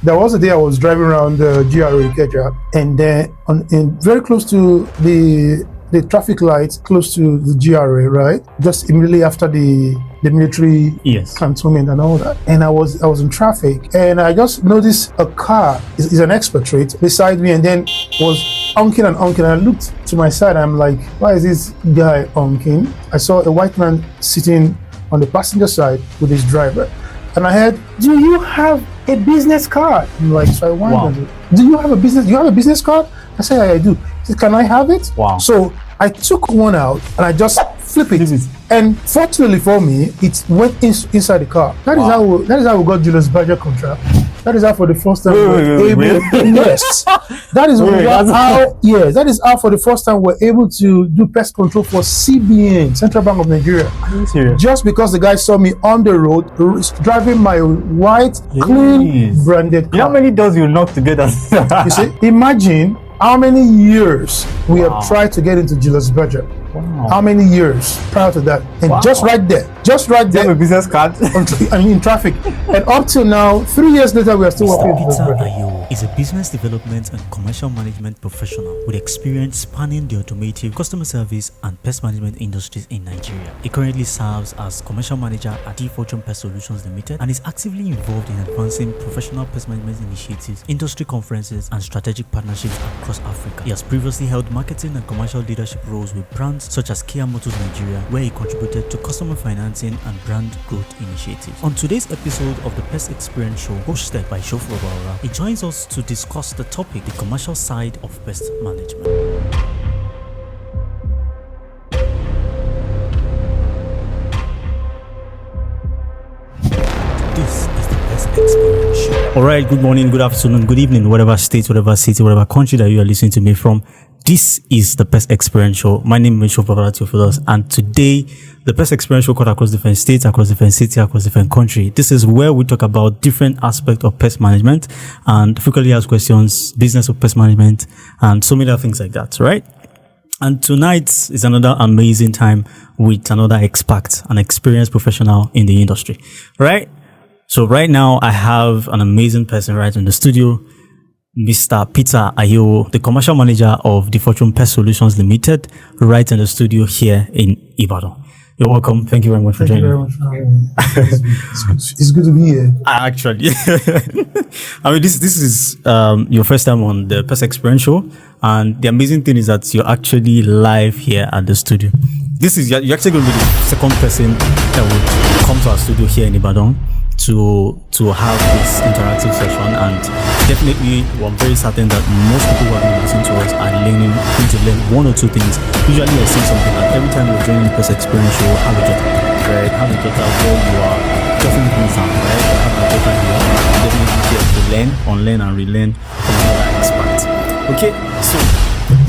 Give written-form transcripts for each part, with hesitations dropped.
there was a day I was driving around the GRA Ikeja, and then very close to the traffic light, close to the GRA, right? Just immediately after the military cantonment and all that. And I was in traffic, and I just noticed a car is an expert beside me, and then was honking. And I looked to my side. I'm like, why is this guy honking? I saw a white man sitting on the passenger side with his driver, and I heard, "Do you have a business card?" I'm like, so I wondered, "Do you have a business card?" I said, "I do." He said, "Can I have it?" Wow. So I took one out and I just flip it. And fortunately for me, it went inside the car. That is how we got Julius Berger contract. That is how for the first time yes. That is how for the first time we're able to do pest control for CBN, Central Bank of Nigeria. Just because the guy saw me on the road driving my white, clean, branded car. How many doors you knock together? You see, imagine how many years we have tried to get into Julius Berger. Wow. How many years prior to that? And just right there. You have a business card? In traffic. And up till now, 3 years later, we are still working with Mr. Ayewoh is a business development and commercial management professional with experience spanning the automotive, customer service, and pest management industries in Nigeria. He currently serves as commercial manager at Fortune Pest Solutions Limited and is actively involved in advancing professional pest management initiatives, industry conferences, and strategic partnerships across Africa. He has previously held marketing and commercial leadership roles with brands such as Kia Motors Nigeria, where he contributed to customer financing and brand growth initiatives. On today's episode of the PestXperience Show, hosted by Shofu Babalola, he joins us to discuss the topic, the commercial side of pest management. This is the PestXperience Show. Alright, good morning, good afternoon, good evening, whatever state, whatever city, whatever country that you are listening to me from. This is the PestXperience Show. My name is Shofu Babalola, and today the PestXperience Show cut across different states, across different cities, across different countries. This is where we talk about different aspects of pest management and frequently asked questions, business of pest management, and so many other things like that, right? And tonight is another amazing time with another expert, an experienced professional in the industry, right? So right now I have an amazing person right in the studio, Mr. Peter Ayewoh, the commercial manager of the Fortune Pest Solutions Limited, right in the studio here in Ibadan. You're welcome. Thank you very much for joining. Thank you very much. It's good to be here. Actually, I mean, this is your first time on the PestXperience Show, and the amazing thing is that you're actually live here at the studio. You're actually going to be the second person that would come to our studio here in Ibadan to have this interactive session, and definitely I'm very certain that most people who are going to listen to us are going to learn one or two things. Usually I say something like every time you're joining the PestXperience Show, have a jot right? Have a jot where you are jotting things down, right? Have a jot here. Definitely here to learn, unlearn and relearn from another expert. Okay, so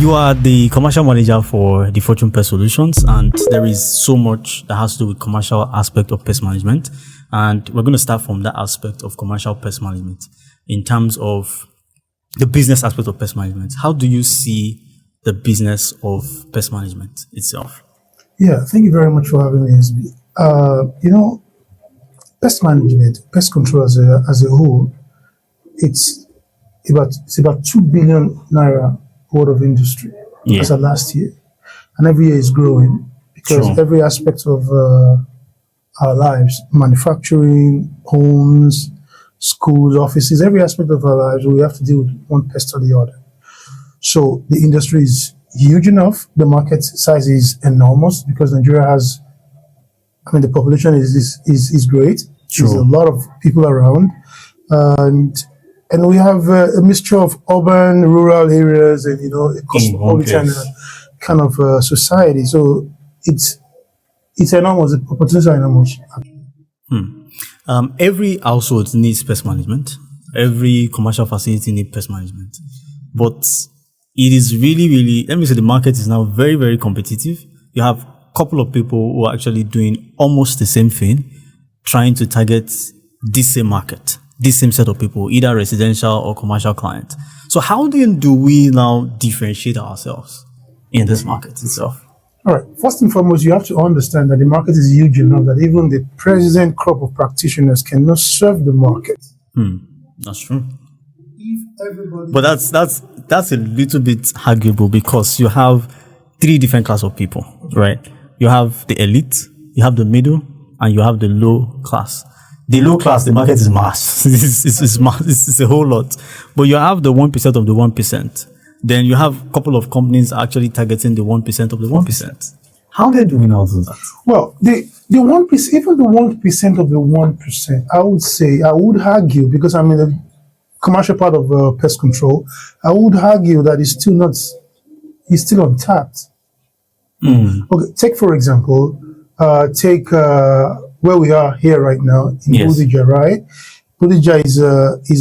you are the commercial manager for the Fortune Pest Solutions, and there is so much that has to do with commercial aspect of pest management. And we're going to start from that aspect of commercial pest management in terms of the business aspect of pest management. How do you see the business of pest management itself? Yeah, thank you very much for having me, SB. Pest management, pest control as a whole, it's about 2 billion naira worth of industry as of last year, and every year is growing because every aspect of our lives, manufacturing, homes, schools, offices, every aspect of our lives, we have to deal with one pest or the other. So the industry is huge enough. The market size is enormous because Nigeria has, the population is great. There's a lot of people around, and we have a mixture of urban, rural areas, and a cosmopolitan kind of society. So it's enormous. The opportunities are enormous. Every household needs pest management. Every commercial facility needs pest management. But it is really, let me say the market is now very, very competitive. You have a couple of people who are actually doing almost the same thing, trying to target this same market, this same set of people, either residential or commercial clients. So how do we now differentiate ourselves in this market itself? All right. First and foremost, you have to understand that the market is huge enough that even the present crop of practitioners cannot serve the market. That's true. if everybody. But that's a little bit arguable because you have three different class of people, right? You have the elite, you have the middle, and you have the low class. The low class, the market is mass. It's a whole lot. But you have the 1% of the 1%. Then you have a couple of companies actually targeting the 1% of the 1%. How do we now do that? Well, the 1%, even the 1% of the 1%, I would argue, because I'm in the commercial part of pest control, I would argue that it's still untapped. Okay, take for example, where we are here right now in Bodija, right? Bodija is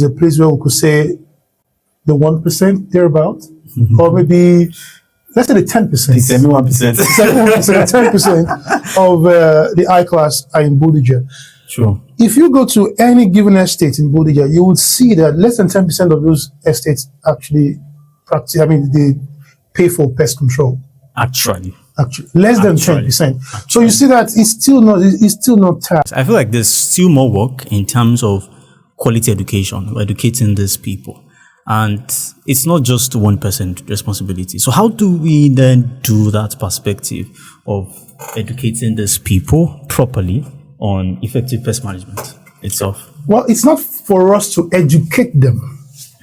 a place where we could say the 1% thereabout, or maybe let's say the 10%. The 1%. 10% of the I class are in Bodija. Sure. If you go to any given estate in Bodija, you would see that less than 10% of those estates actually practice. I mean, they pay for pest control. Actually, less than 10%. So you see that it's still not taxed. I feel like there's still more work in terms of quality education, educating these people. And it's not just 1% responsibility. So how do we then do that perspective of educating these people properly on effective pest management itself? Well, it's not for us to educate them.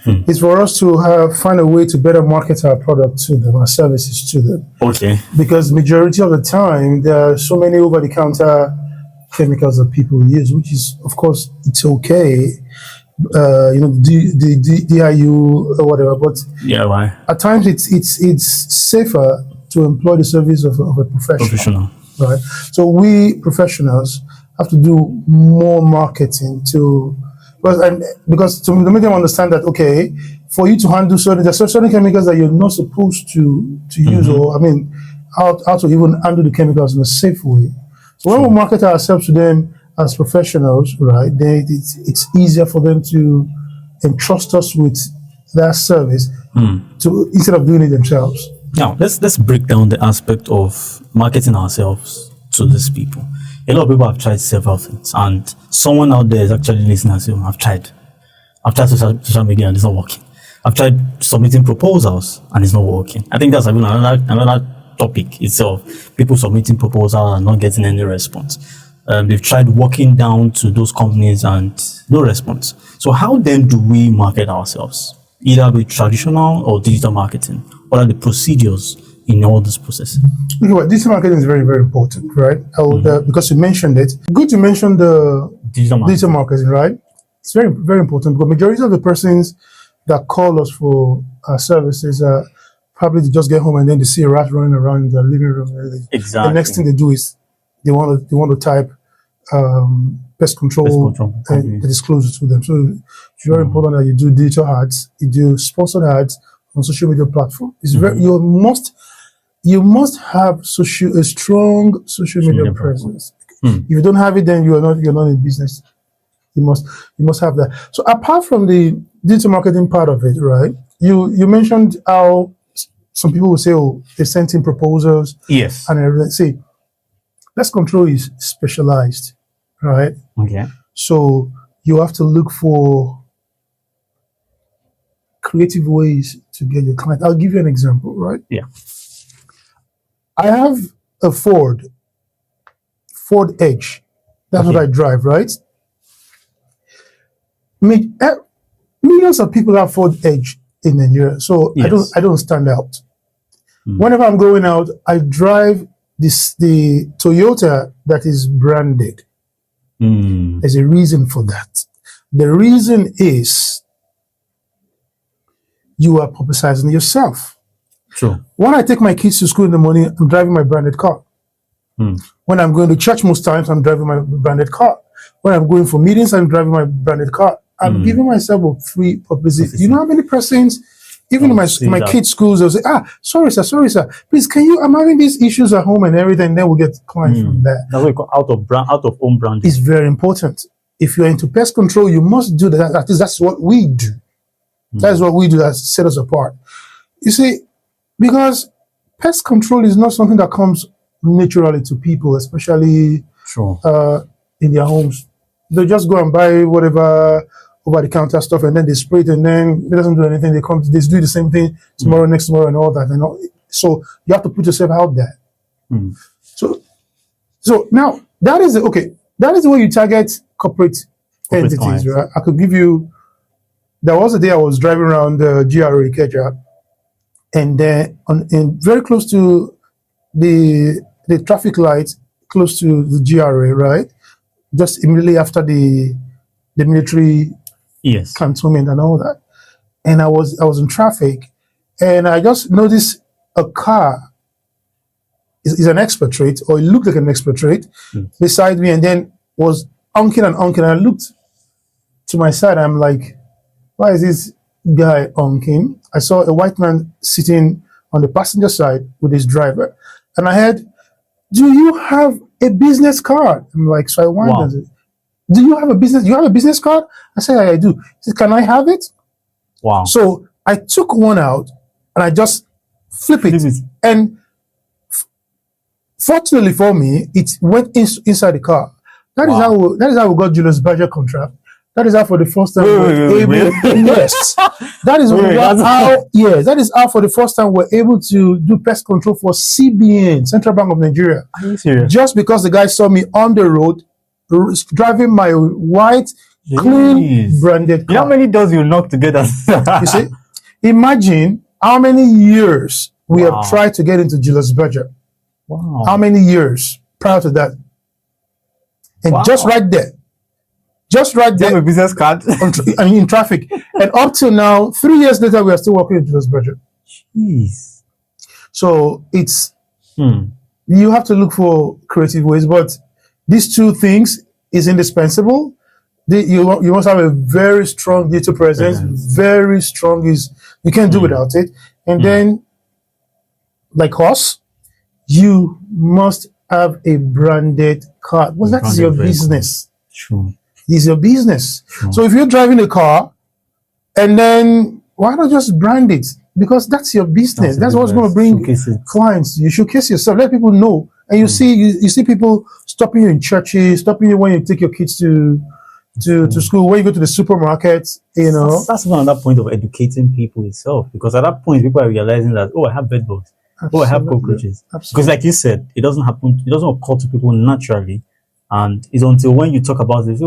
It's for us to find a way to better market our product to them, our services to them. Okay. Because majority of the time, there are so many over-the-counter chemicals that people use, which is, of course, it's okay. The DIU or whatever, but why? At times it's safer to employ the service of a professional. Right? So we professionals have to do more marketing because to make them understand that, okay, for you to handle there's certain chemicals that you're not supposed to use, or how to even handle the chemicals in a safe way. So when we market ourselves to them as professionals, right, it's easier for them to entrust us with that service instead of doing it themselves. Now, let's break down the aspect of marketing ourselves to these people. A lot of people have tried several things, and someone out there is actually listening and saying, I've tried social media and it's not working. I've tried submitting proposals and it's not working. I think that's even another topic itself. People submitting proposals and not getting any response. They've tried walking down to those companies and no response. So how then do we market ourselves? Either with traditional or digital marketing? What are the procedures in all this process? Okay, well, digital marketing is very, very important, right? Because you mentioned it. Good to mention the digital marketing, right? It's very, very important because majority of the persons that call us for our services probably they just get home and then they see a rat running around in their living room. Exactly. The next thing they do is they want to type pest control and disclose it to them. So it's very important that you do digital ads, you do sponsored ads on social media platform. It's very you must have a strong social media presence. If you don't have it, then you're not in business. You must have that. So apart from the digital marketing part of it, right? You mentioned how some people will say, oh, they sent in proposals. Yes. And everything. See, pest control is specialized, right? Okay. So you have to look for creative ways to get your client. I'll give you an example, right? Yeah. I have a Ford Edge. That's what I drive, right? Millions of people have Ford Edge in Nigeria, so yes. I don't stand out. Whenever I'm going out, I drive the Toyota that is branded. There's a reason for that. The reason is you are publicizing yourself. Sure. When I take my kids to school in the morning, I'm driving my branded car. When I'm going to church most times, I'm driving my branded car. When I'm going for meetings, I'm driving my branded car. I'm giving myself a free publicity. You know how many persons, even in my kids' schools, they'll say, sorry sir, please, I'm having these issues at home and everything, and then we'll get clients from there. That's what we call out of home branding. It's very important. If you're into pest control, you must do that. At least that's what we do. That's what we do that set us apart. You see, because pest control is not something that comes naturally to people, especially in their homes. They just go and buy whatever over-the-counter stuff, and then they spray it, and then it doesn't do anything. They do the same thing tomorrow, next tomorrow, and all that. And all. So you have to put yourself out there. So now that is okay. That is the way you target corporate entities, clients. right? I could give you. There was a day I was driving around the GRA Ikeja, and then very close to the traffic light, close to the GRA, right? Just immediately after the military cantonment and all that. And I was in traffic, and I just noticed a car is an expatriate, or it looked like an expatriate, beside me, and then was honking and honking. And I looked to my side. I'm like, why is this guy honking? I saw a white man sitting on the passenger side with his driver, and I heard, "Do you have a business card?" I'm like, so I wondered, "Do you have a business? You have a business card?" I said, "I do." He said, "Can I have it?" Wow. So I took one out and I just flip it. And fortunately for me, it went inside the car. That is how we got Julius Berger contract. That is how for the first time yes. That is how for the first time we're able to do pest control for CBN, Central Bank of Nigeria. Are you serious? Just because the guy saw me on the road driving my white, clean, branded car. You know how many doors you knock together? You see? Imagine how many years we have tried to get into Julius Berger. Wow. How many years prior to that? And just right there. Just right there. You have a business card? In traffic. And up till now, 3 years later, we are still working in Julius Berger. Jeez. So it's, you have to look for creative ways, but these two things is indispensable. You must have a very strong digital presence, very strong you can't do without it. And then, like us, you must have a branded card. Well, that's your business. True. It's your business. So if you're driving a car, and then why not just brand it? Because that's your business. That's what's going to bring clients. You showcase yourself. Let people know. And you see people stopping you in churches, stopping you when you take your kids to school, when you go to the supermarket, you know. That's another point of educating people itself. Because at that point, people are realizing that, I have bed bugs. I have cockroaches. Because like you said, it doesn't occur to people naturally. And it's until when you talk about it,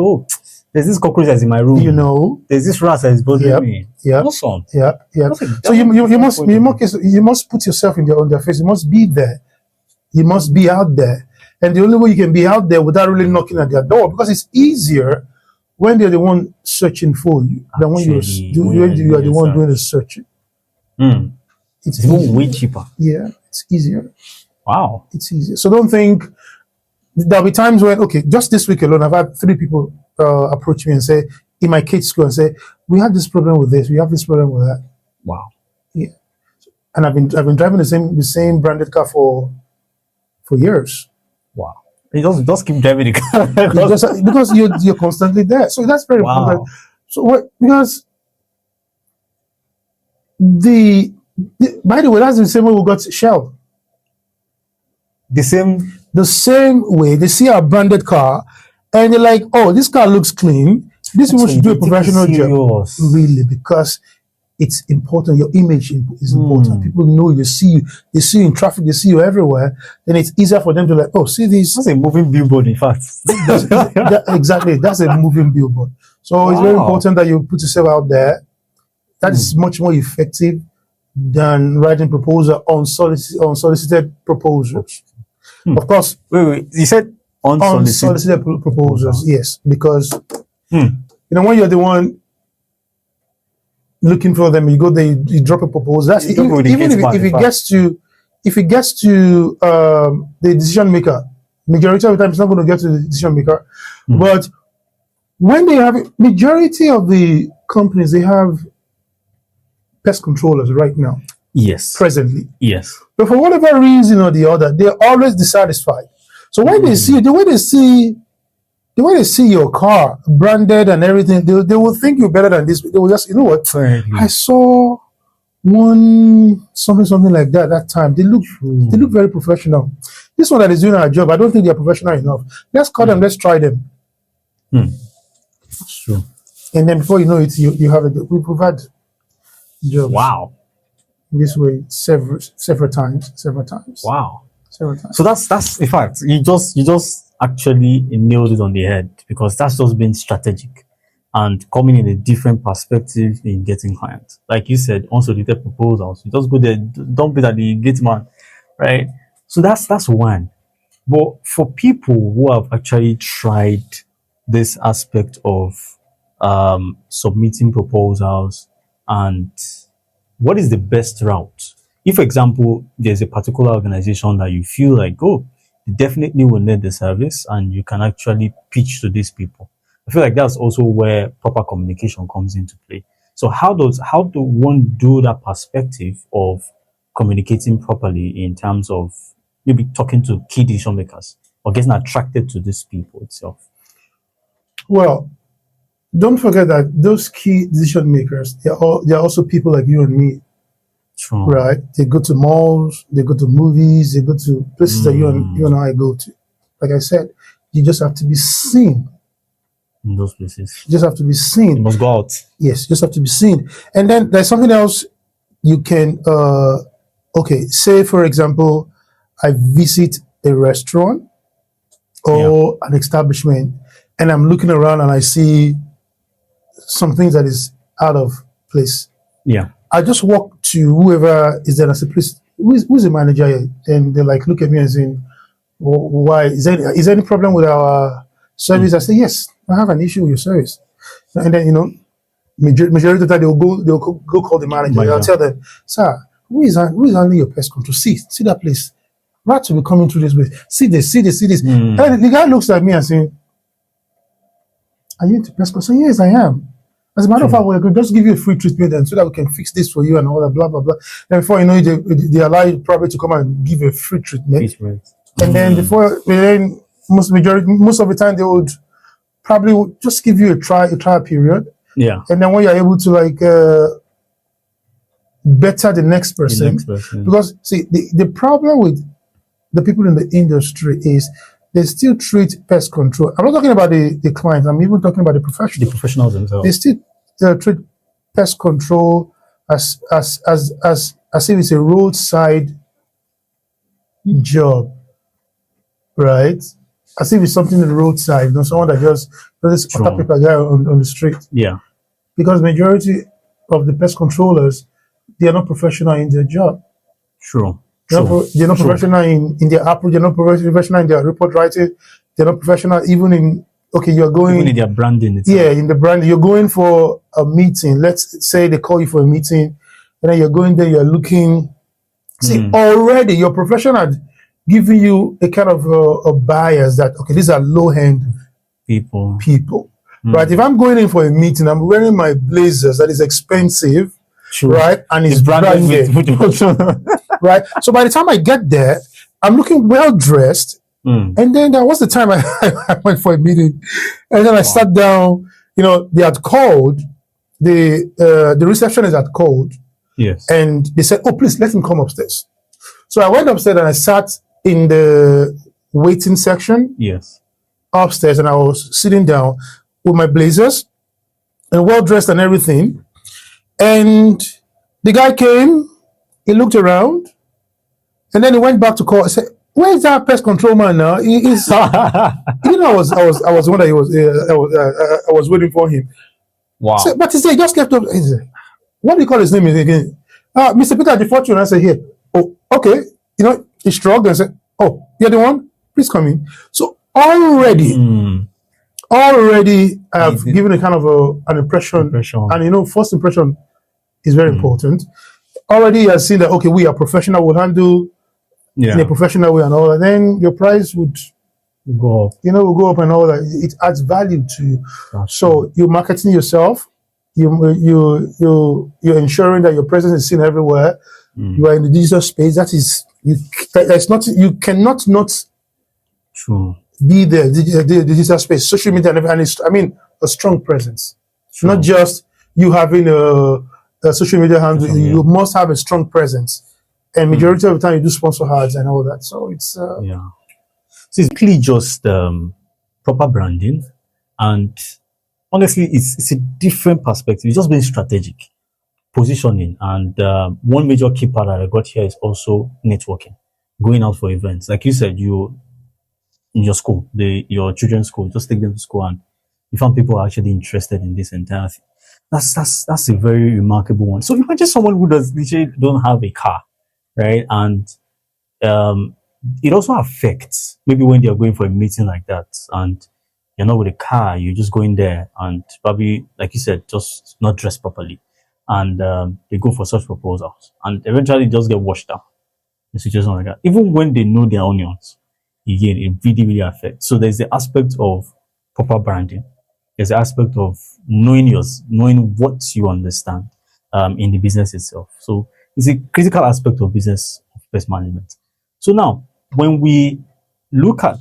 there's this cockroach that's in my room. You know, there's this rat that is bothering me. Yeah. Awesome. Yeah. So you must put yourself on their face. You must be there. You must be out there. And the only way you can be out there without really knocking at their door, because it's easier when they're the one searching for you than when you are the one doing the searching. It's way cheaper. Yeah, it's easier. Wow. It's easier. So don't think. There'll be times when, just this week alone, I've had 3 people approach me and say, in my kids' school, and say, we have this problem with this, we have this problem with that. Wow. Yeah. And I've been driving the same branded car for years. Wow. You just keep driving the car. because you're constantly there. So that's very important. So because by the way, that's the same way we got Shell. The same way they see our branded car and they're like, this car looks clean. This people should do a professional job. Really, because it's important. Your image is important. People know you, see you. They see you in traffic. They see you everywhere. Then it's easier for them to see this. That's a moving billboard, in fact. Exactly. That's a moving billboard. So it's very important that you put yourself out there. That is much more effective than writing proposal unsolicited proposals. Of course. Wait. You said unsolicited proposals. Yes, because when you're the one looking for them, you go there, you drop a proposal. That's even if it gets to the decision maker, majority of the time it's not going to get to the decision maker. But when they have majority of the companies, they have pest controllers right now. Yes. Presently. Yes. But for whatever reason or the other, they're always dissatisfied. So when they see the way they see your car branded and everything, they will think you're better than this. They will just, I saw something like that time. They look very professional. This one that is doing our job, I don't think they're professional enough. Let's call them, let's try them. That's true. and then before you know it, you have it. We've had jobs Wow. this way several times. Wow. Several times. So that's in fact, you just actually nailed it on the head, because that's just being strategic and coming in a different perspective in getting clients. Like you said, unsolicited proposals. You just go there, dump it at the gate man, right? So that's one. But for people who have actually tried this aspect of submitting proposals, and what is the best route? If, for example, there's a particular organization that you feel like, oh, you definitely will need the service and you can actually pitch to these people. I feel like that's also where proper communication comes into play. So how do one do that perspective of communicating properly in terms of maybe talking to key decision makers or getting attracted to these people itself? Well, don't forget that those key decision makers, they're also people like you and me. True. Right? They go to malls, they go to movies, they go to places that you and I go to. Like I said, you just have to be seen. In those places. You just have to be seen. You must go out. Yes, you just have to be seen. And then there's something else you can, okay, say for example, I visit a restaurant or an establishment and I'm looking around and I see some things that is out of place. Yeah. I just walk to whoever is there and I say, please, who's the manager here? And they like look at me and say, why? Is there any problem with our service? I say, yes, I have an issue with your service. And then, majority of the time they'll go call the manager. I'll tell them, sir, who is handling your pest control? See that place. Rats will be coming through this place. See this. And the guy looks at me and saying, are you into pest control? Yes, I am. As a matter of fact, we could just give you a free treatment and so that we can fix this for you and all that, blah, blah, blah. And before you know it, they allow you probably to come and give a free treatment. And then most of the time they would probably just give you a trial period. Yeah. And then when you're able to better the next person. Because see, the problem with the people in the industry is they still treat pest control. I'm not talking about the clients. I'm even talking about the professionals. The professionals themselves. They still treat pest control as if it's a roadside job, right? As if it's something on the roadside. Someone that just does this paper guy on the street. Yeah. Because majority of the pest controllers, they are not professional in their job. True. They're not professional in their approach. They're not professional in their report writing. They're not professional even in, you're going... Even in their branding itself. Yeah, in the branding. You're going for a meeting. Let's say they call you for a meeting. And then you're going there, you're looking... See, already your profession had given you a kind of a bias that, these are low-end people. Right? If I'm going in for a meeting, I'm wearing my blazers that is expensive. True. Right? And it's branded. Right? So by the time I get there, I'm looking well dressed. And then there was the time I went for a meeting. And then I sat down, they had called, the receptionist had called. Yes. And they said, oh, please let him come upstairs. So I went upstairs and I sat in the waiting section. Yes. Upstairs, and I was sitting down with my blazers and well dressed and everything. And the guy came, he looked around, and then he went back to call. I said, "Where is that pest control man now?" He's, I was one that I was waiting for him. Wow! I said, but he said, he just left up. He said, what do you call his name again? Mr. Peter the Fortune. I said, here. Oh, okay. He shrugged and said, "Oh, you're the one. Please come in." So already, I have given a kind of an impression. And first impression is very important. Already, you have seen that we are professional. We'll handle in a professional way and all that. Then your price would go up. Will go up and all that. It adds value to you. So you're marketing yourself. You're ensuring that your presence is seen everywhere. You are in the digital space. That is you cannot not be there. The digital space, social media, and it's, a strong presence. Not just you having a social media handle. You must have a strong presence. And majority of the time, you do sponsor ads and all that. So it's So it's really just proper branding and honestly, it's a different perspective. It's just being strategic, positioning, and one major key part that I got here is also networking, going out for events. Like you said, you in your school, your children's school, just take them to school, and you found people are actually interested in this entire thing. That's a very remarkable one. So imagine someone who does literally don't have a car, right? And um, it also affects maybe when they're going for a meeting like that, and you're not with a car, you're just going there, and probably, like you said, just not dressed properly, and they go for such proposals, and eventually just get washed out in situation like that. Even when they know their onions, again, it really, really affects. So there's the aspect of proper branding. There's the aspect of knowing what you understand in the business itself. So it's a critical aspect of business of pest management. So now, when we look at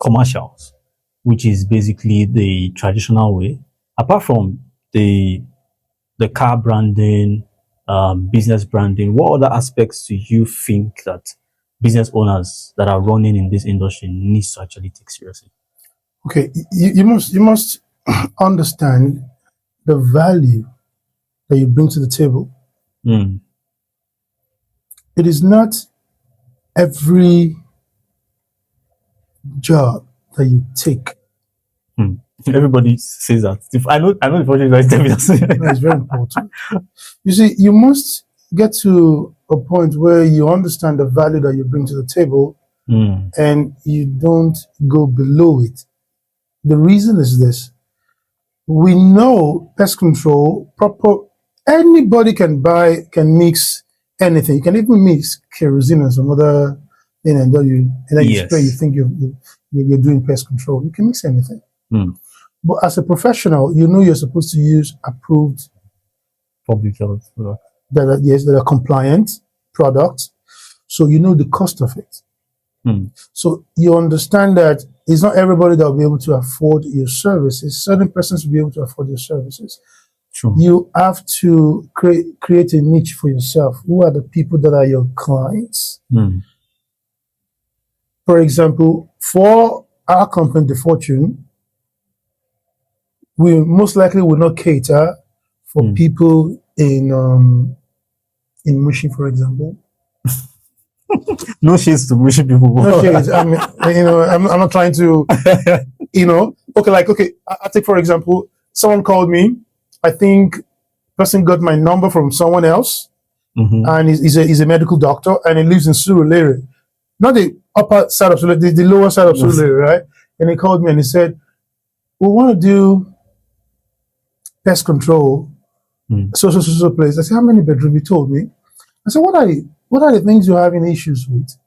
commercials, which is basically the traditional way, apart from the car branding, business branding, what other aspects do you think that business owners that are running in this industry needs to actually take seriously? Okay, you must understand the value that you bring to the table. Mm. It is not every job that you take. Mm. Everybody says that. If I know the project guys tell me that. No, it's very important. You see, you must get to a point where you understand the value that you bring to the table and you don't go below it. The reason is this. We know pest control, anybody can mix anything. You can even mix kerosene and some other thing, and then you spray, you think you're doing pest control. You can mix anything. But as a professional, you know you're supposed to use approved public health products. That are compliant products. So you know the cost of it. So you understand that it's not everybody that will be able to afford your services. Certain persons will be able to afford your services. True. You have to create a niche for yourself. Who are the people that are your clients? For example, for our company, The Fortune, we most likely will not cater for people in Mushi, for example. No shades to Mushi people. No shades. I mean, I'm not trying to, okay. I take, for example, someone called me. I think person got my number from someone else, and he's a medical doctor, and he lives in Surulere, not the upper side of Surulere, the lower side of Surulere, right? And he called me and he said, "We want to do pest control, so place." I said, "How many bedrooms?" He told me. I said, "What are the things you're having issues with?"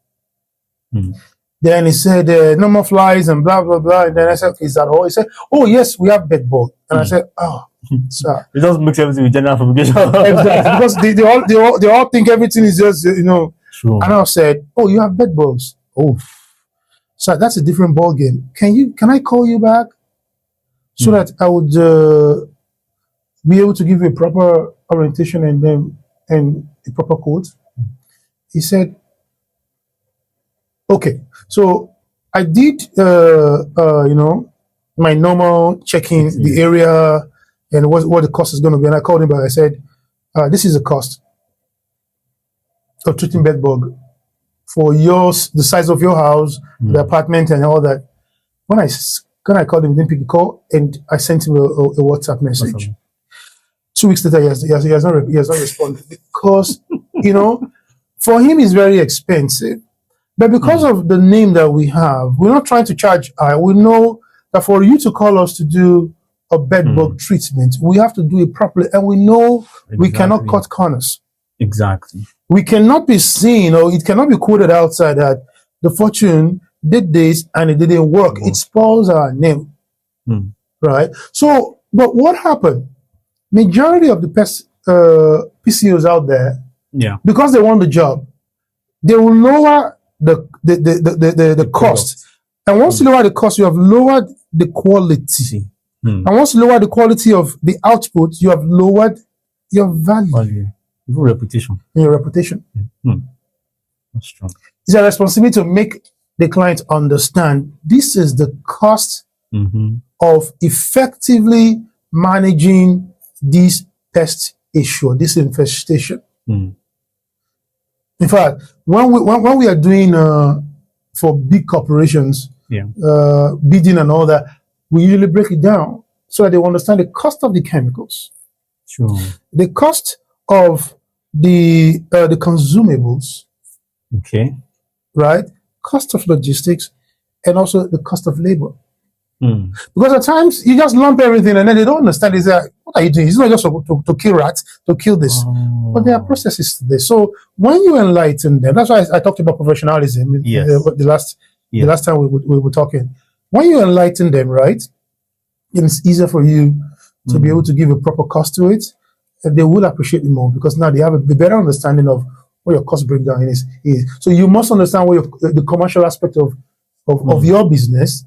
Then he said, "No more flies and blah blah blah." And then I said, "Okay, is that all?" He said, "Oh yes, we have bed bug." And I said, "Oh, sir." It doesn't mix everything with general publication. Exactly, because they all think everything is just True. And I said, "Oh, you have bed bugs." Oh, so that's a different ball game. Can I call you back so that I would be able to give you a proper orientation and a proper quote? He said, "Okay." So I did, my normal checking the area and what the cost is going to be. And I called him back. I said, "This is the cost of treating bed bug for the size of your house, the apartment, and all that." When I called him, he didn't pick the call, and I sent him a WhatsApp message. 2 weeks later, he has not responded because for him it's very expensive. But because of the name that we have, we're not trying to charge high. We know that for you to call us to do a bed bug treatment, we have to do it properly, and we know we cannot cut corners. Exactly. We cannot be seen, or it cannot be quoted outside that The Fortune did this and it didn't work. It spoils our name, right? So, but what happened? Majority of the pest PCOs out there, because they want the job, they will lower the cost. And once you lower the cost, you have lowered the quality. And once you lower the quality of the output, you have lowered your value. Your reputation. Your reputation. That's true. It's a responsibility to make the client understand this is the cost of effectively managing this pest issue, this infestation. In fact, when we are doing for big corporations, bidding and all that, we usually break it down so that they understand the cost of the chemicals, the cost of the consumables, right? Cost of logistics, and also the cost of labor. Because at times you just lump everything and then they don't understand. It's like, what are you doing? It's not just to kill rats, to kill this, but there are processes to this. So when you enlighten them, that's why I talked about professionalism. The last time we were talking. When you enlighten them, right, it's easier for you to be able to give a proper cost to it, and they will appreciate it more because now they have a better understanding of what your cost breakdown is. So you must understand what the commercial aspect of your business.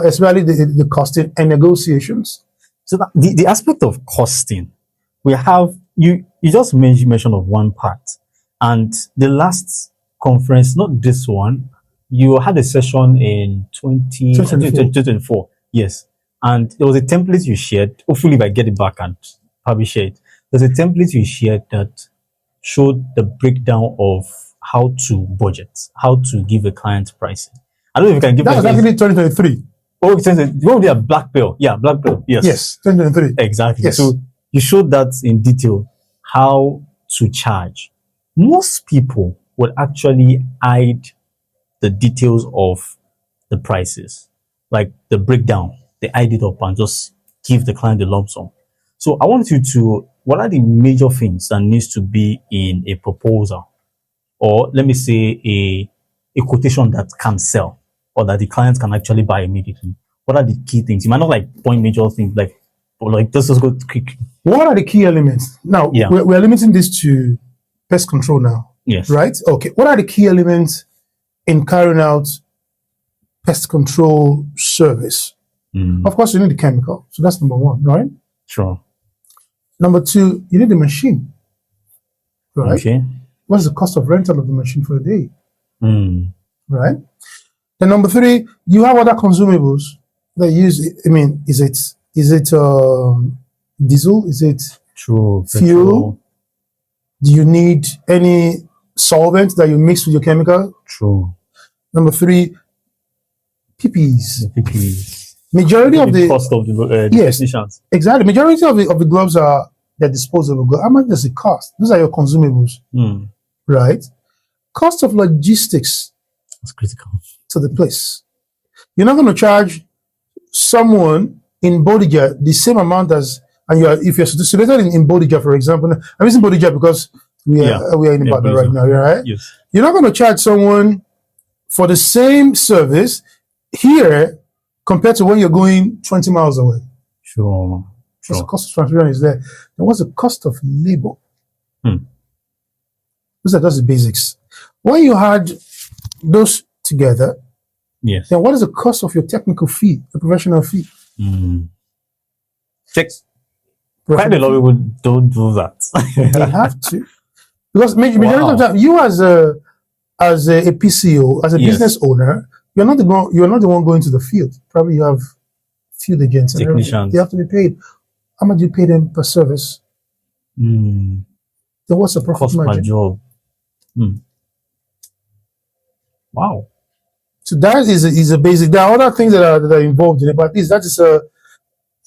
Especially the costing and negotiations. So the aspect of costing, we have you just mentioned of one part, and the last conference, not this one, you had a session in 2024. Yes, and there was a template you shared. Hopefully, if I get it back and probably share it, there's a template you shared that showed the breakdown of how to budget, how to give a client pricing. I don't know if you can give that. Was actually 2023. Oh, you have black pill. Yeah, black pill. Yes. Yes, 2023. Exactly. Yes. So you showed that in detail, how to charge. Most people would actually hide the details of the prices, like the breakdown. They hide it up and just give the client the lump sum. So I want you to, what are the major things that needs to be in a proposal? Or let me say a quotation that can sell, or that the client can actually buy immediately. What are the key things? You might not like point major things, but let's just go quick. What are the key elements? Now, we're limiting this to pest control now. Yes. Right? Okay. What are the key elements in carrying out pest control service? Of course, you need the chemical. So that's number one, right? Sure. Number two, you need the machine. Right? Okay. What's the cost of rental of the machine for a day? Right? Then number three, you have other consumables that use. I mean, is it diesel? Is it True. fuel? Petrol. Do you need any solvent that you mix with your chemical? True. Number three, PPEs. PPEs. Majority of the cost of the yes, technicians. Exactly. Majority of the gloves are they're disposable gloves. How much does it cost? Those are your consumables, right? Cost of logistics. That's critical. To the place. You're not going to charge someone in Bodija the same amount as, and if you're situated in Bodija, for example. I'm using Bodija because we are in Ibadan right now, right? Yes. You're not going to charge someone for the same service here compared to when you're going 20 miles away. Sure. Because the cost of transportation is there. Then what's the cost of labor? Those are just the basics. When you had those together, yes, then what is the cost of your technical fee, the professional fee? Quite a lot of people don't do that. They have to, because majority of the time, you as a PCO, as a business owner, you're not the one going to the field. Probably you have field agents, technicians. They have to be paid. How much do you pay them per service? Then what's the profit cost margin? per job? Wow. So that is a basic. There are other things that are involved in it, but at least that is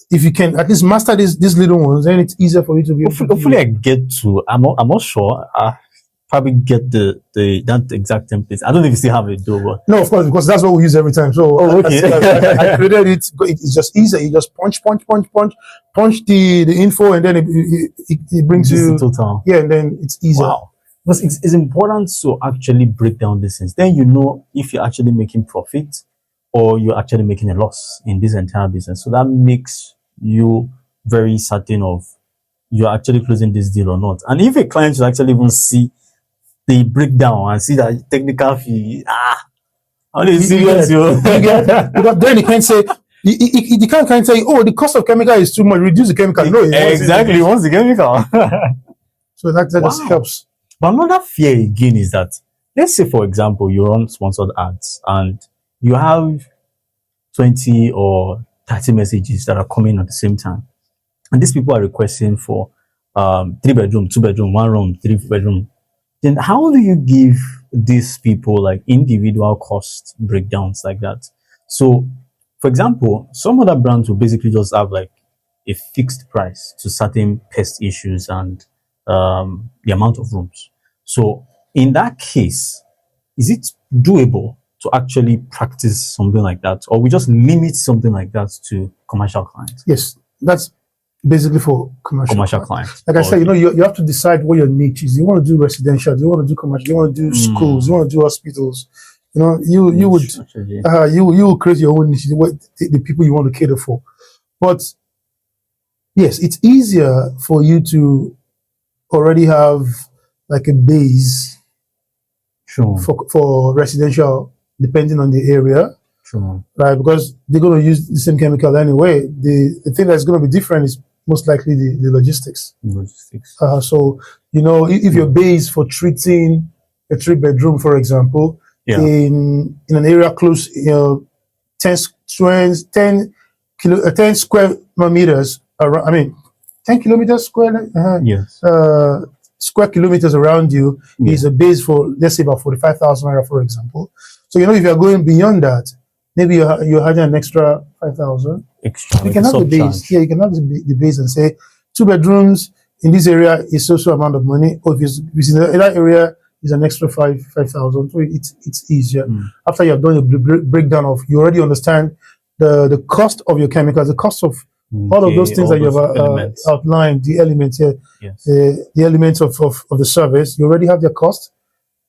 if you can at least master these little ones, then it's easier for you to be. Hopefully, I get to. I'm not sure. I probably get that exact template. I don't know if you still have it though. But no, of course, because that's what we use every time. So okay. I created it. It's just easy. You just punch the info, and then it brings you the total. Yeah, and then it's easier. Wow. Because it's important to actually break down these things. Then you know if you're actually making profit or you're actually making a loss in this entire business. So that makes you very certain of you're actually closing this deal or not. And if a client should actually even see the breakdown and see that technical fee, only serious you get. Because then he can't say you can't say, oh, the cost of chemical is too much, reduce the chemical. No, exactly, he wants the chemical. So that just helps. But another fear again is that, let's say, for example, you run sponsored ads and you have 20 or 30 messages that are coming at the same time. And these people are requesting for 3 bedroom, 2 bedroom, 1 room, 3 bedroom. Then how do you give these people like individual cost breakdowns like that? So, for example, some other brands will basically just have like a fixed price to certain pest issues and the amount of rooms. So, in that case, is it doable to actually practice something like that, or we just limit something like that to commercial clients? Yes, that's basically for commercial clients. Like I said, you have to decide what your niche is. You want to do residential, do you want to do commercial, you want to do schools, you want to do hospitals. You will create your own niche, the people you want to cater for. But yes, it's easier for you to already have like a base for residential, depending on the area. Right, because they're going to use the same chemical anyway. The thing that's going to be different is most likely the logistics. So, if your base for treating a 3-bedroom, for example, in an area close, 10 square meters around, 10 kilometers square, square kilometers around you is a base for, let's say, about 45,000 naira, for example. So, if you're going beyond that, maybe you're having an extra 5,000. You can have the base. Yeah, you can have the base and say 2 bedrooms in this area is so amount of money. Or if it's in that area is an extra 5,000. So it's easier. After you have done a breakdown of, you already understand the cost of your chemicals, the cost of all of those things that you have outlined, the elements here, the elements of the service. You already have their cost.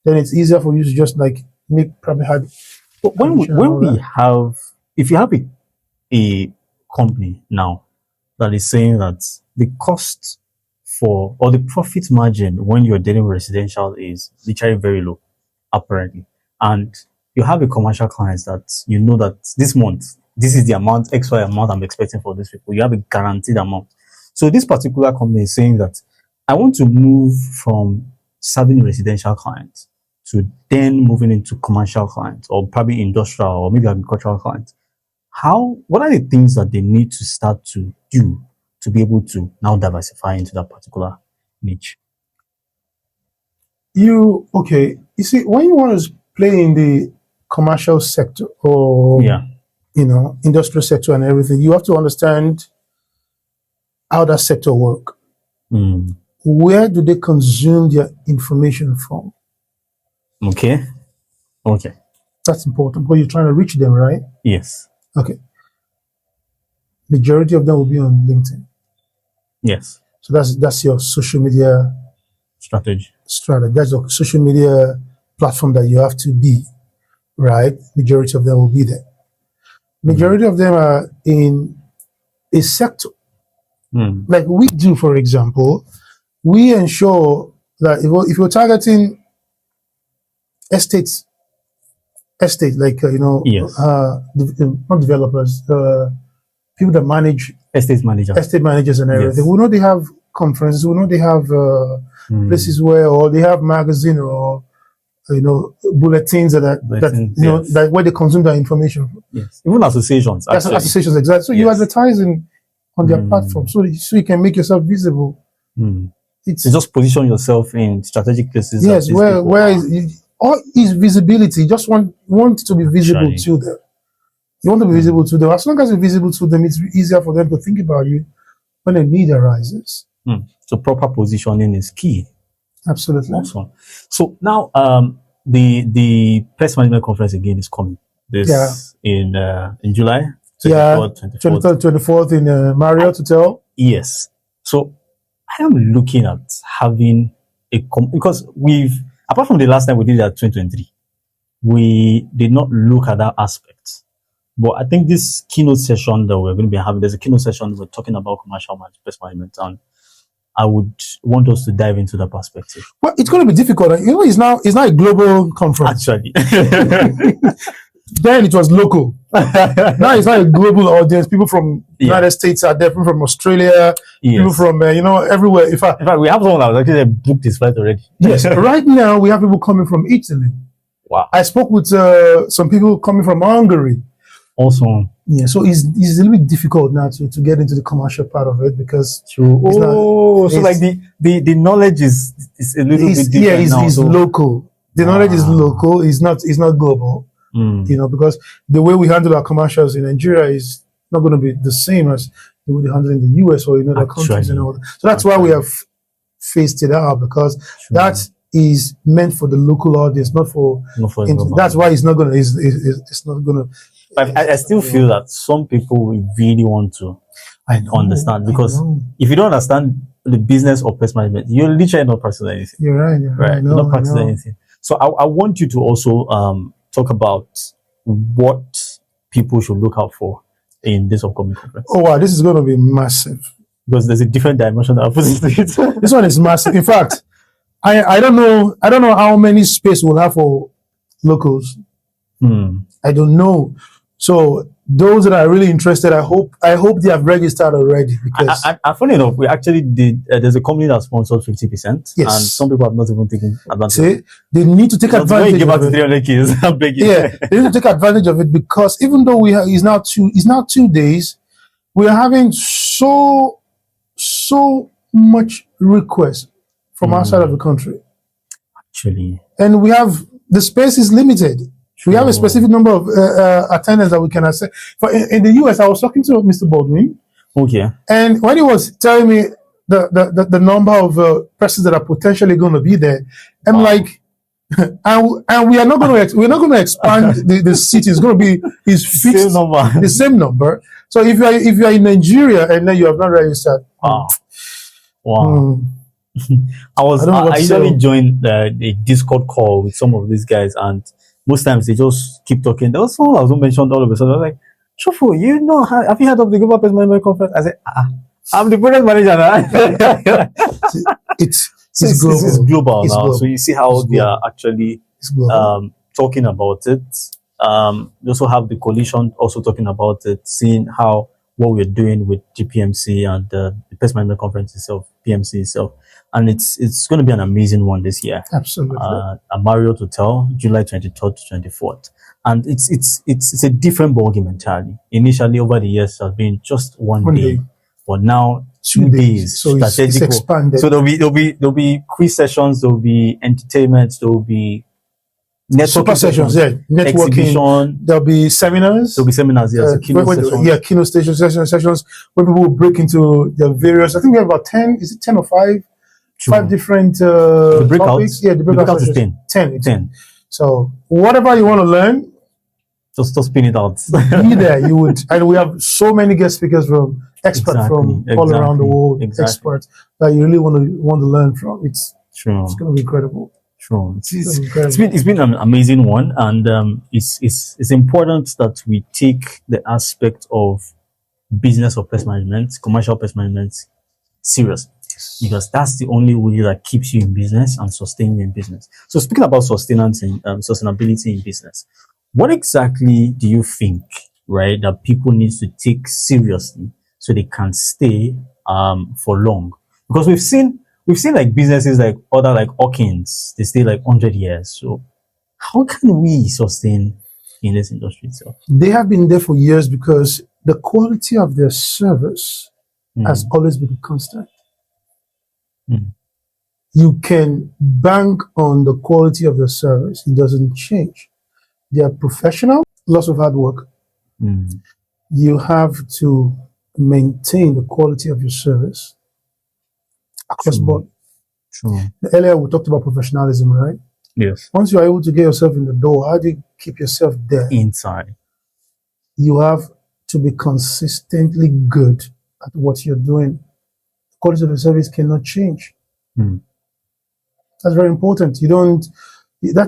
Then it's easier for you to just like probably have. But if you have a company now that is saying that the cost or the profit margin when you're dealing with residential is literally very low, apparently, and you have a commercial client that that this month, this is the amount, XY amount I'm expecting for these people, you have a guaranteed amount. So this particular company is saying that I want to move from serving residential clients to then moving into commercial clients, or probably industrial, or maybe agricultural clients. What are the things that they need to start to do to be able to now diversify into that particular niche? You see, when you want to play in the commercial sector or industrial sector and everything, you have to understand how that sector work. Where do they consume their information from? Okay. That's important because you're trying to reach them, right? Yes. Okay. Majority of them will be on LinkedIn. Yes. So that's your social media strategy. That's your social media platform that you have to be, right? Majority of them will be there. Majority of them are in a sector. Like we do, for example, we ensure that if you're targeting estate, like not developers, people that manage estate managers and everything. We know they have conferences. We know they have places or they have magazine or bulletins that where they consume that information. Yes, even associations. Associations, exactly. So you're advertising on their platform, so you can make yourself visible. It's just position yourself in strategic places. Yes, where is visibility. You just want to be visible to them. You want to be visible to them. As long as you're visible to them, it's easier for them to think about you when a need arises. So proper positioning is key. Absolutely. Awesome. So now the Pest Management Conference again is coming. In July. 23rd, 24th in Marriott Hotel. Yes. So I am looking at having because apart from the last time we did it at 2023, we did not look at that aspect. But I think this keynote session that we're going to be having, there's a keynote session we're talking about commercial pest management, and I would want us to dive into that perspective. Well, it's going to be difficult. It's now a global conference. Actually. Then it was local. Now it's not a global audience. People from United States are there, people from Australia, people from everywhere. In fact, we have someone that was actually booked his flight already. Yes, right now we have people coming from Italy. Wow. I spoke with some people coming from Hungary. Awesome. Yeah, so it's a little bit difficult now to get into the commercial part of it because True. it's not- Oh, so it's- like the knowledge is a little bit different yeah, now. it's so, local. The knowledge is Wow. local. It's not global. Mm, You know, because the way we handle our commercials in Nigeria is not going to be the same as the way they handle in the US or in other countries and all that. So that's why we have phased it out because true. that is meant for the local audience, not for. Not for That's why it's not going to. It's not going to. But I still feel that some people will really want to understand because if you don't understand the business of pest management, you're literally not practicing anything. You're right. You're right. You're not practicing anything. So I want you to also talk about what people should look out for in this upcoming conference. Oh wow, this is going to be massive. Because there's a different dimension that I put into it. This one is massive. In fact, I don't know how many space we'll have for locals. I don't know. So those that are really interested, I hope they have registered already because funny enough, we actually did. There's a company that sponsored 50%, Yes. and some people have not even taken advantage. see, they need to take When you advantage give out of to it. 300 kids, I'm begging. Yeah, they need to take advantage of it because even though it's now 2 days, we are having so much request from outside of the country, Actually, and we have the space is limited. We have a Sure. specific number of attendants that we can accept. For in the US, I was talking to Mr. Baldwin, okay. and when he was telling me the number of persons that are potentially going to be there, I'm like, and we are not going to expand the city. It's going to be Same fixed number. the same number. So if you are in Nigeria and then you have not registered, Wow. I I don't know what I to usually say. join the Discord call with some of these guys, and most times they just keep talking. There was someone I was mentioned all of a sudden. I was like, Shofu, have you heard of the Global Pest Management Conference? I said, I'm the project manager now. it's It's global It's now. global. So you see how It's they are actually It's global. talking about it. We also have the coalition also talking about it, seeing how what we're doing with GPMC and the Pest Management Conference itself, PMC itself. And it's going to be an amazing one this year. Absolutely. A Marriott Hotel, July 23rd to 24th. And it's a different ballgame entirely. Initially, over the years, it has been just one day. But now 2 days. So it's expanded. So there'll be quiz sessions, there'll be entertainment, therewill be networking Super sessions, yeah, networking. exhibition, There'll be seminars. there'll be seminars, yes, Keynote sessions where people will break into the various. I think we have about 10. Is it 10 or 5? Sure. 5 different The breakouts. topics. Yeah, the The breakout breakouts is sessions. 10. 10. So whatever you want to learn, Just spin it out. be there. You would, and we have so many guest speakers from experts from all around the world, experts that you really want to learn from. It's True. going to be incredible. True. Incredible. It's been an amazing one, and it's important that we take the aspect of business of pest management, commercial pest management, serious, because that's the only way that keeps you in business and sustains you in business. So speaking about sustenance and sustainability in business, what exactly do you think, right, that people need to take seriously so they can stay for long? Because we've seen like businesses like other like Hawkins, they stay like 100 years. So how can we sustain in this industry itself? They have been there for years because the quality of their service has always been constant. You can bank on the quality of the service. It doesn't change. They are professional, lots of hard work. You have to maintain the quality of your service across board. True. Earlier we talked about professionalism, right? Yes. Once you are able to get yourself in the door, how do you keep yourself there? Inside. You have to be consistently good at what you're doing. The quality of the service cannot change. That's very important.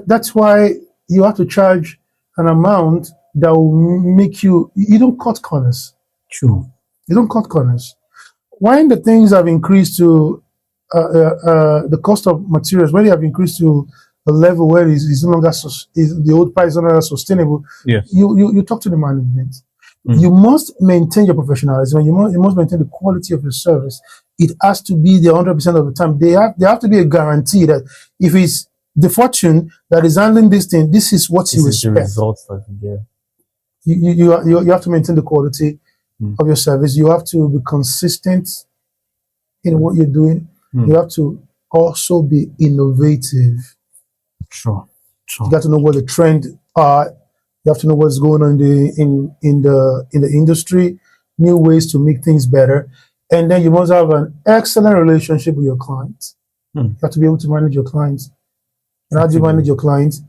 That's why you have to charge an amount that will make you don't cut corners. True. You don't cut corners. When the things have increased to the cost of materials, when they have increased to a level where it's no longer the old price is no longer sustainable, yes. You talk to the management. You must maintain your professionalism. You must maintain the quality of your service. It has to be there 100% of the time. There have to be a guarantee that if it's the fortune that is handling this thing, this is what you expect. This is the results that you get. you have to maintain the quality of your service. You have to be consistent in what you're doing. You have to also be innovative. Sure. You got to know what the trend are. You have to know what's going on in the industry, new ways to make things better, and then you must have an excellent relationship with your clients. You have to be able to manage your clients. And how do you manage your clients?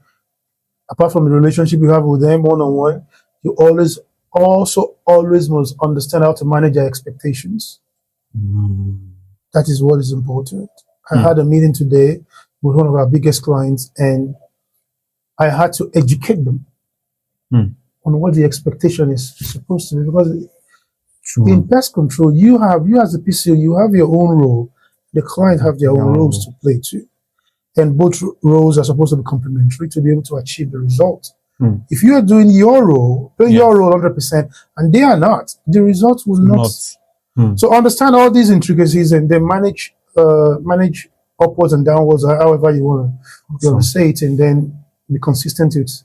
Apart from the relationship you have with them one-on-one, you always must understand how to manage their expectations. That is what is important. I had a meeting today with one of our biggest clients, and I had to educate them on what the expectation is supposed to be. Because in pest control, you as a PCO, you have your own role. The client have their own roles to play too. And both roles are supposed to be complementary to be able to achieve the result. If you are doing your role, playing your role 100%, and they are not, the results will not. So understand all these intricacies and then manage upwards and downwards, however you want to say it, and then be consistent with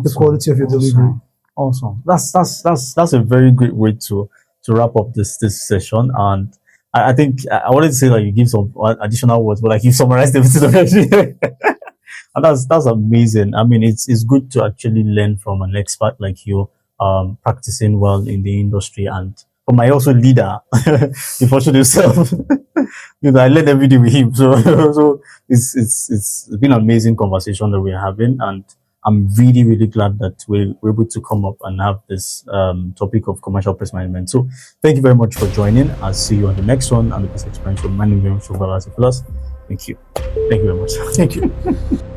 the quality of your delivery. Awesome. That's a very great way to wrap up this session. And I think I wanted to say that you give some additional words, but like you summarized everything already. And that's amazing. I mean, it's good to actually learn from an expert like you, practicing well in the industry, and from my also leader, he fortuned himself. I learned every day with him. So it's been an amazing conversation that we're having, and I'm really, really glad that we're able to come up and have this topic of commercial pest management. So thank you very much for joining. I'll see you on the next one on the PestXperience Show. My name is Shofu Babalola. Thank you. Thank you very much. Thank you.